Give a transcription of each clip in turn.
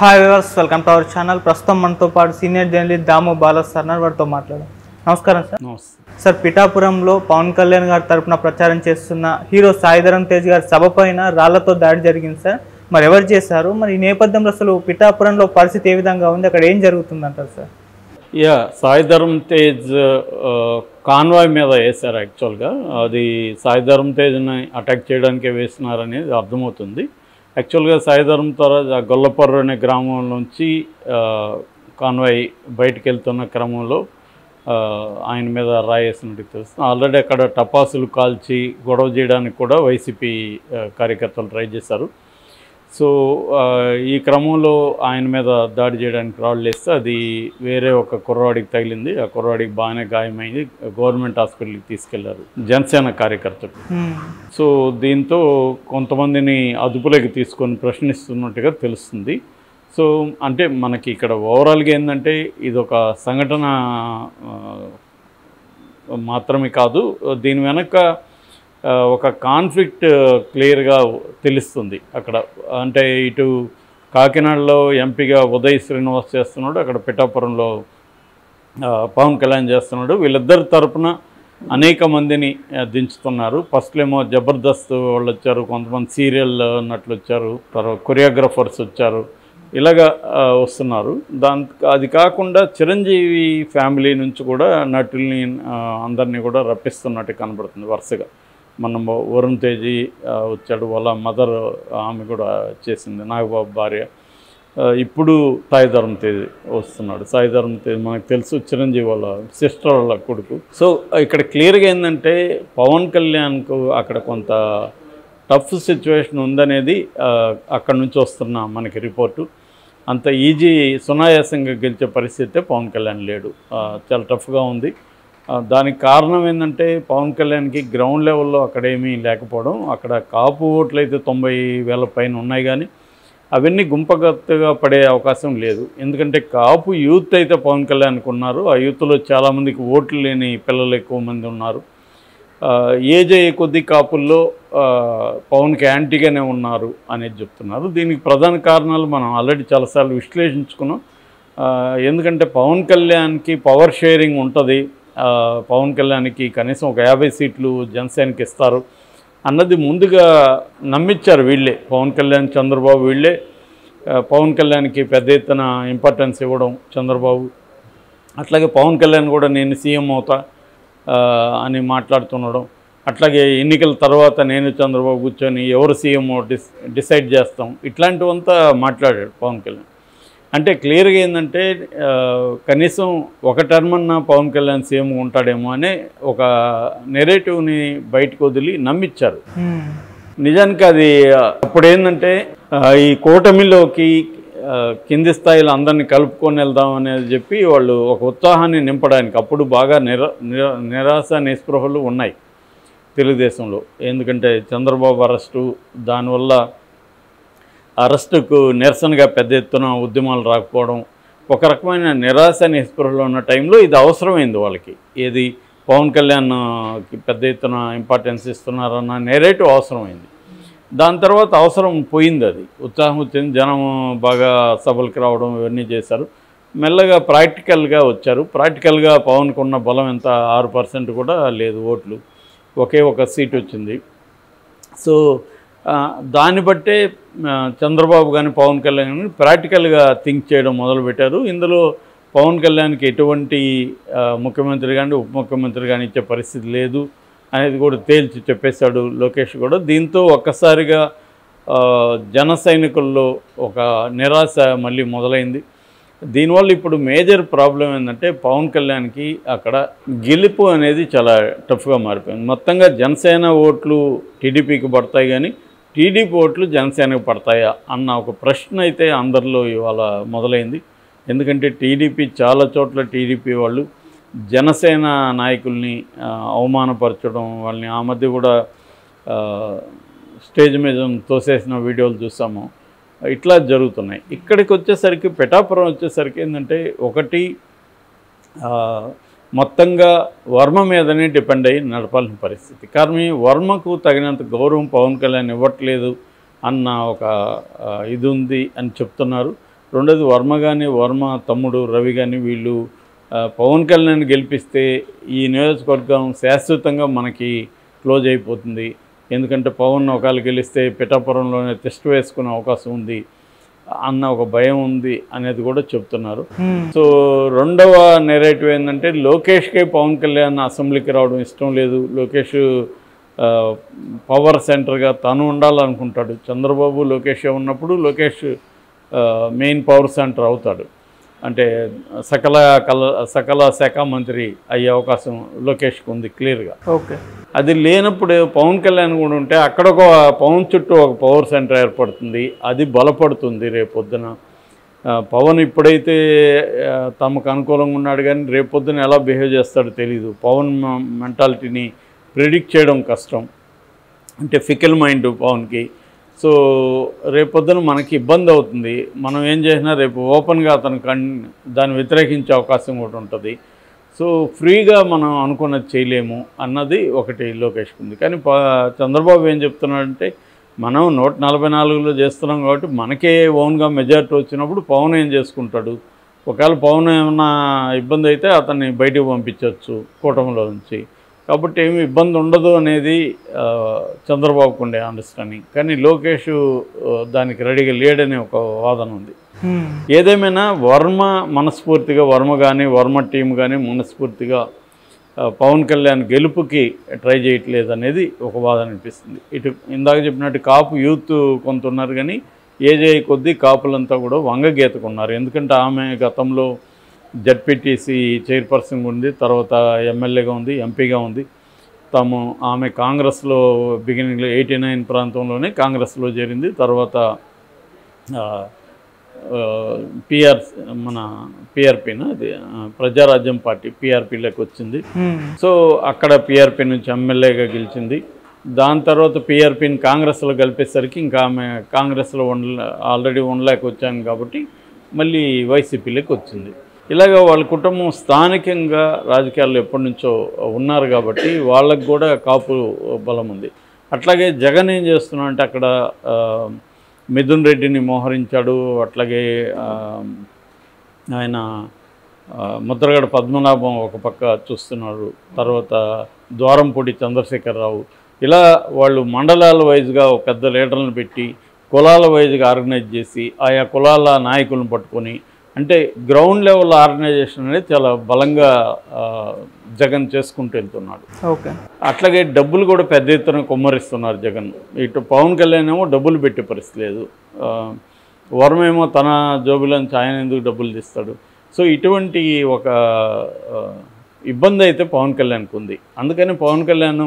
Hi viewers, welcome to our channel. ప్రస్తుతం మనతో పాటు సీనియర్ జర్నలిస్ట్ దాము బాలా సార్ వారితో మాట్లాడాం. నమస్కారం సార్. సార్, పిఠాపురంలో పవన్ కళ్యాణ్ గారి తరపున ప్రచారం చేస్తున్న హీరో సాయి ధరమ్ తేజ్ గారి సభ పైన రాళ్లతో దాడి జరిగింది సార్. మరి ఎవరు చేశారు? మరి ఈ నేపథ్యంలో అసలు పిఠాపురంలో పరిస్థితి ఏ విధంగా ఉంది? అక్కడ ఏం జరుగుతుందంటారు సార్? సాయి ధరమ్ తేజ్ కాన్వాయ్ మీద వేశారు. యాక్చువల్గా అది సాయి ధరమ్ తేజ్ని అటాక్ చేయడానికే వేసినారనేది అర్థమవుతుంది. యాక్చువల్గా సాయి ధరమ్ తేజ్ గొల్లపర్రు అనే గ్రామం నుంచి కాన్వాయ్ బయటికి వెళ్తున్న క్రమంలో ఆయన మీద రాయేసినట్టు తెలుస్తుంది. ఆల్రెడీ అక్కడ టపాసులు కాల్చి గొడవ చేయడానికి కూడా వైసీపీ కార్యకర్తలు ట్రై చేశారు. సో ఈ క్రమంలో ఆయన మీద దాడి చేయడానికి రాళ్ళు వేస్తే అది వేరే ఒక కుర్రవాడికి తగిలింది. ఆ కుర్రవాడికి బాగానే గాయమైంది. గవర్నమెంట్ హాస్పిటల్కి తీసుకెళ్లారు జనసేన కార్యకర్తలు. సో దీంతో కొంతమందిని అదుపులోకి తీసుకొని ప్రశ్నిస్తున్నట్టుగా తెలుస్తుంది. సో అంటే మనకి ఇక్కడ ఓవరాల్గా ఏంటంటే ఇది ఒక సంఘటన మాత్రమే కాదు, దీని వెనక ఒక కాన్ఫ్లిక్ట్ క్లియర్గా తెలుస్తుంది. అక్కడ అంటే ఇటు కాకినాడలో ఎంపీగా ఉదయ్ శ్రీనివాస్ చేస్తున్నాడు, అక్కడ పిఠాపురంలో పవన్ కళ్యాణ్ చేస్తున్నాడు. వీళ్ళిద్దరి తరపున అనేక మందిని దించుతున్నారు. ఫస్ట్లో ఏమో జబర్దస్త్ వాళ్ళు వచ్చారు, కొంతమంది సీరియల్ నటులు వచ్చారు, తర్వాత కొరియోగ్రాఫర్స్ వచ్చారు, ఇలాగా వస్తున్నారు. అది కాకుండా చిరంజీవి ఫ్యామిలీ నుంచి కూడా నటుల్ని అందరినీ కూడా రప్పిస్తున్నట్టు కనబడుతుంది వరుసగా. మనం వరుణ్ తేజీ వచ్చాడు, వాళ్ళ మదర్ ఆమె కూడా చేసింది, నాగబాబు భార్య. ఇప్పుడు సాయి ధరమ్ తేజ్ వస్తున్నాడు. సాయి ధరమ్ తేజ్ మనకు తెలుసు చిరంజీవి వాళ్ళ సిస్టర్ వాళ్ళ కొడుకు. సో ఇక్కడ క్లియర్గా ఏంటంటే పవన్ కళ్యాణ్కు అక్కడ కొంత టఫ్ సిచ్యువేషన్ ఉందనేది అక్కడ నుంచి వస్తున్న మనకి రిపోర్టు. అంత ఈజీ సునాయాసంగా గెలిచే పరిస్థితే పవన్ కళ్యాణ్ లేడు, చాలా టఫ్గా ఉంది. దానికి కారణం ఏంటంటే పవన్ కళ్యాణ్కి గ్రౌండ్ లెవెల్లో అక్కడేమీ లేకపోవడం. అక్కడ కాపు ఓట్లు అయితే 90,000 పైన ఉన్నాయి, కానీ అవన్నీ గుంపగత్తుగా పడే అవకాశం లేదు. ఎందుకంటే కాపు యూత్ అయితే పవన్ కళ్యాణ్కి ఉన్నారు. ఆ యూత్లో చాలామందికి ఓట్లు లేని పిల్లలు ఎక్కువ మంది ఉన్నారు. ఏజ్ అయ్యే కొద్ది కాపుల్లో పవన్కి యాంటీగానే ఉన్నారు అనేది చెప్తున్నారు. దీనికి ప్రధాన కారణాలు మనం ఆల్రెడీ చాలాసార్లు విశ్లేషించుకున్నాం. ఎందుకంటే పవన్ కళ్యాణ్కి పవర్ షేరింగ్ ఉంటుంది, పవన్ కళ్యాణ్కి కనీసం ఒక 50 సీట్లు జనసేనకి ఇస్తారు అన్నది ముందుగా నమ్మించారు వీళ్ళే. పవన్ కళ్యాణ్, చంద్రబాబు వీళ్ళే పవన్ కళ్యాణ్కి పెద్ద ఎత్తున ఇంపార్టెన్స్ ఇవ్వడం చంద్రబాబు. అట్లాగే పవన్ కళ్యాణ్ కూడా నేను సీఎం అవుతా అని మాట్లాడుతుండడం. అట్లాగే ఎన్నికల తర్వాత నేను చంద్రబాబు కూర్చొని ఎవరు సీఎం డిసైడ్ చేస్తాం, ఇట్లాంటివంతా మాట్లాడాడు పవన్ కళ్యాణ్. అంటే క్లియర్గా ఏంటంటే కనీసం ఒక టర్మ్ అన్న పవన్ కళ్యాణ్ సీఎం ఉంటాడేమో అనే ఒక నెరేటివ్ని బయటకు వదిలి నమ్మించారు. నిజానికి అది అప్పుడు ఏంటంటే ఈ కూటమిలోకి కింది స్థాయిలో అందరినీ కలుపుకొని వెళ్దాం అనేది చెప్పి వాళ్ళు ఒక ఉత్సాహాన్ని నింపడానికి అప్పుడు బాగా నిరాశ నిస్పృహలు ఉన్నాయి తెలుగుదేశంలో. ఎందుకంటే చంద్రబాబు అరెస్టు, దానివల్ల అరెస్టుకు నిరసనగా పెద్ద ఎత్తున ఉద్యమాలు రాకపోవడం, ఒక రకమైన నిరాశ నిస్పృహలో ఉన్న టైంలో ఇది అవసరమైంది వాళ్ళకి. ఏది పవన్ కళ్యాణ్కి పెద్ద ఎత్తున ఇంపార్టెన్స్ ఇస్తున్నారన్న నెరేటివ్ అవసరమైంది. దాని తర్వాత అవసరం పోయింది, అది ఉత్సాహం వచ్చింది, జనం బాగా సభలకు రావడం ఇవన్నీ చేశారు. మెల్లగా ప్రాక్టికల్గా వచ్చారు. ప్రాక్టికల్గా పవన్కు ఉన్న బలం ఎంత, 6% కూడా లేదు ఓట్లు, ఒకే ఒక సీట్ వచ్చింది. సో దాన్ని బట్టే చంద్రబాబు కానీ పవన్ కళ్యాణ్ కానీ ప్రాక్టికల్గా థింక్ చేయడం మొదలుపెట్టారు. ఇందులో పవన్ కళ్యాణ్కి ఎటువంటి ముఖ్యమంత్రి కానీ ఉప ముఖ్యమంత్రి కానీ ఇచ్చే పరిస్థితి లేదు అనేది కూడా తేల్చి చెప్పేశాడు లోకేష్ కూడా. దీంతో ఒక్కసారిగా జన సైనికుల్లో ఒక నిరాశ మళ్ళీ మొదలైంది. దీనివల్ల ఇప్పుడు మేజర్ ప్రాబ్లం ఏంటంటే పవన్ కళ్యాణ్కి అక్కడ గెలుపు అనేది చాలా టఫ్గా మారిపోయింది. మొత్తంగా జనసేన ఓట్లు టీడీపీకి పడతాయి, కానీ టీడీపీ ఓట్లు జనసేనకు పడతాయా అన్న ఒక ప్రశ్న అయితే అందరిలో ఇవాళ మొదలైంది. ఎందుకంటే టీడీపీ చాలా చోట్ల టీడీపీ వాళ్ళు జనసేన నాయకుల్ని అవమానపరచడం, వాళ్ళని ఆ మధ్య కూడా స్టేజ్ మీద తోసేసిన వీడియోలు చూసాము. ఇట్లా జరుగుతున్నాయి. ఇక్కడికి వచ్చేసరికి పిఠాపురం వచ్చేసరికి ఏంటంటే ఒకటి మొత్తంగా వర్మ మీదనే డిపెండ్ అయ్యి నడపాల్సిన పరిస్థితి. కానీ వర్మకు తగినంత గౌరవం పవన్ కళ్యాణ్ ఇవ్వట్లేదు అన్న ఒక ఇది ఉంది అని చెప్తున్నారు. రెండోది వర్మ కానీ వర్మ తమ్ముడు రవి కానీ వీళ్ళు పవన్ కళ్యాణ్ గెలిపిస్తే ఈ నియోజకవర్గం శాశ్వతంగా మనకి క్లోజ్ అయిపోతుంది. ఎందుకంటే పవన్ ఒకవేళ గెలిస్తే పిఠాపురంలోనే టెస్ట్ వేసుకునే అవకాశం ఉంది అన్న ఒక భయం ఉంది అనేది కూడా చెప్తున్నారు. సో రెండవ నెరేటివ్ ఏంటంటే లోకేష్కే పవన్ కళ్యాణ్ అసెంబ్లీకి రావడం ఇష్టం లేదు. లోకేష్ పవర్ సెంటర్గా తను ఉండాలనుకుంటాడు. చంద్రబాబు లోకేష్ ఉన్నప్పుడు లోకేష్ మెయిన్ పవర్ సెంటర్ అవుతాడు. అంటే సకల శాఖ మంత్రి అయ్యే అవకాశం లోకేష్కి ఉంది క్లియర్గా. ఓకే, అది లేనప్పుడు పవన్ కళ్యాణ్ కూడా ఉంటే అక్కడ ఒక పవన్ చుట్టూ ఒక పవర్ సెంటర్ ఏర్పడుతుంది. అది బలపడుతుంది రేపొద్దున. పవన్ ఇప్పుడైతే తమకు అనుకూలంగా ఉన్నాడు, కానీ రేపొద్దున ఎలా బిహేవ్ చేస్తాడో తెలీదు. పవన్ మెంటాలిటీని ప్రిడిక్ట్ చేయడం కష్టం. అంటే ఫికల్ మైండ్ పవన్కి. సో రేపొద్దున మనకి ఇబ్బంది అవుతుంది. మనం ఏం చేసినా రేపు ఓపెన్గా అతను దాన్ని వ్యతిరేకించే అవకాశం కూడా ఉంటుంది. సో ఫ్రీగా మనం అనుకున్నది చేయలేము అన్నది ఒకటి లోకేష్కి ఉంది. కానీ చంద్రబాబు ఏం చెప్తున్నాడంటే మనం 144లో చేస్తున్నాం కాబట్టి మనకే ఓన్గా మెజారిటీ వచ్చినప్పుడు పవన్ ఏం చేసుకుంటాడు, ఒకవేళ పవన్ ఏమన్నా ఇబ్బంది అయితే అతన్ని బయటకు పంపించవచ్చు కూటమిలో నుంచి. కాబట్టి ఏమి ఇబ్బంది ఉండదు అనేది చంద్రబాబుకు ఉండే అండర్స్టాండింగ్. కానీ లోకేష్ దానికి రెడీగా లేడనే ఒక వాదన ఉంది. ఏదేమైనా వర్మ మనస్ఫూర్తిగా, వర్మ కానీ వర్మ టీం కానీ మనస్ఫూర్తిగా పవన్ కళ్యాణ్ గెలుపుకి ట్రై చేయట్లేదు అనేది ఒక వాదన అనిపిస్తుంది. ఇటు ఇందాక చెప్పినట్టు కాపు యూత్ కొంత ఉన్నారు, కానీ ఏజ్ అయ్యే కొద్దీ కాపులంతా కూడా వంగగీతకున్నారు. ఎందుకంటే ఆమె గతంలో జడ్పీటీసీ చైర్పర్సన్గా ఉంది, తర్వాత ఎమ్మెల్యేగా ఉంది, ఎంపీగా ఉంది. ఆమె కాంగ్రెస్లో బిగినింగ్లో 89 ప్రాంతంలోనే కాంగ్రెస్లో చేరింది. తర్వాత మన పిఆర్పీన అది ప్రజారాజ్యం పార్టీ పిఆర్పీలోకి వచ్చింది. సో అక్కడ పిఆర్పీ నుంచి ఎమ్మెల్యేగా గెలిచింది. దాని తర్వాత పిఆర్పీని కాంగ్రెస్లో కలిపేసరికి ఇంకా ఆమె కాంగ్రెస్లో ఆల్రెడీ ఉండలేక వచ్చాను కాబట్టి మళ్ళీ వైసీపీలోకి వచ్చింది. ఇలాగ వాళ్ళ కుటుంబం స్థానికంగా రాజకీయాల్లో ఎప్పటి నుంచో ఉన్నారు కాబట్టి వాళ్ళకు కూడా కాపు బలం ఉంది. అట్లాగే జగన్ ఏం చేస్తున్నా అంటే అక్కడ మిథున్ రెడ్డిని మోహరించాడు. అట్లాగే ఆయన ముద్రగడ పద్మనాభం ఒక పక్క చూస్తున్నారు, తర్వాత ద్వారంపూడి చంద్రశేఖరరావు. ఇలా వాళ్ళు మండలాల వైజ్గా ఒక పెద్ద లీడర్లను పెట్టి కులాల వైజ్గా ఆర్గనైజ్ చేసి ఆయా కులాల నాయకులను పట్టుకొని, అంటే గ్రౌండ్ లెవెల్ ఆర్గనైజేషన్ అనేది చాలా బలంగా జగన్ చేసుకుంటూ వెళ్తున్నాడు. ఓకే, అట్లాగే డబ్బులు కూడా పెద్ద ఎత్తున కుమ్మరిస్తున్నారు జగన్. ఇటు పవన్ కళ్యాణ్ ఏమో డబ్బులు పెట్టే పరిస్థితి లేదు, వర్మేమో తన జోబులోంచి ఆయన ఎందుకు డబ్బులు తీస్తాడు. సో ఇటువంటి ఒక ఇబ్బంది అయితే పవన్ కళ్యాణ్కి ఉంది. అందుకని పవన్ కళ్యాణ్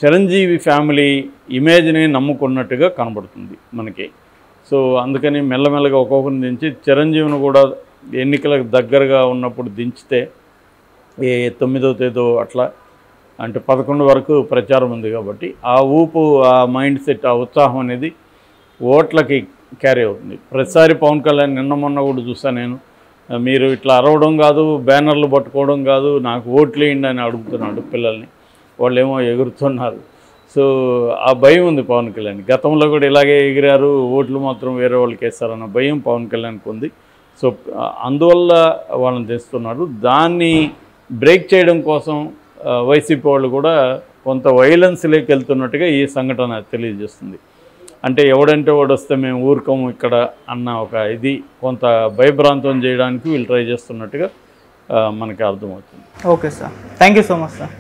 చిరంజీవి ఫ్యామిలీ ఇమేజ్ని నమ్ముకున్నట్టుగా కనబడుతుంది మనకి. సో అందుకని మెల్లమెల్లగా ఒక్కొక్కరిని దించి చిరంజీవిని కూడా ఎన్నికలకు దగ్గరగా ఉన్నప్పుడు దించితే 9వ తేదీ అట్లా, అంటే 11 వరకు ప్రచారం ఉంది కాబట్టి ఆ ఊపు, ఆ మైండ్ సెట్, ఆ ఉత్సాహం అనేది ఓట్లకి క్యారీ అవుతుంది. ప్రతిసారి పవన్ కళ్యాణ్ నిన్న మొన్న కూడా చూసాను నేను, మీరు ఇట్లా అరవడం కాదు, బ్యానర్లు పట్టుకోవడం కాదు, నాకు ఓట్లు వేయండి అని అడుగుతున్నాడు పిల్లల్ని. వాళ్ళేమో ఎగురుతున్నారు. సో ఆ భయం ఉంది పవన్ కళ్యాణ్. గతంలో కూడా ఇలాగే ఎగిరారు, ఓట్లు మాత్రం వేరే వాళ్ళకి వేస్తారన్న భయం పవన్ కళ్యాణ్కి ఉంది. సో అందువల్ల వాళ్ళని తెస్తున్నారు. దాన్ని బ్రేక్ చేయడం కోసం వైసీపీ వాళ్ళు కూడా కొంత వైలెన్స్లోకి వెళ్తున్నట్టుగా ఈ సంఘటన తెలియజేస్తుంది. అంటే ఎవడంటే వాడు వస్తే మేము ఊరుకోము ఇక్కడ అన్న ఒక ఇది కొంత భయభ్రాంతం చేయడానికి వీళ్ళు ట్రై చేస్తున్నట్టుగా మనకి అర్థమవుతుంది. Okay sir, thank you so much sir.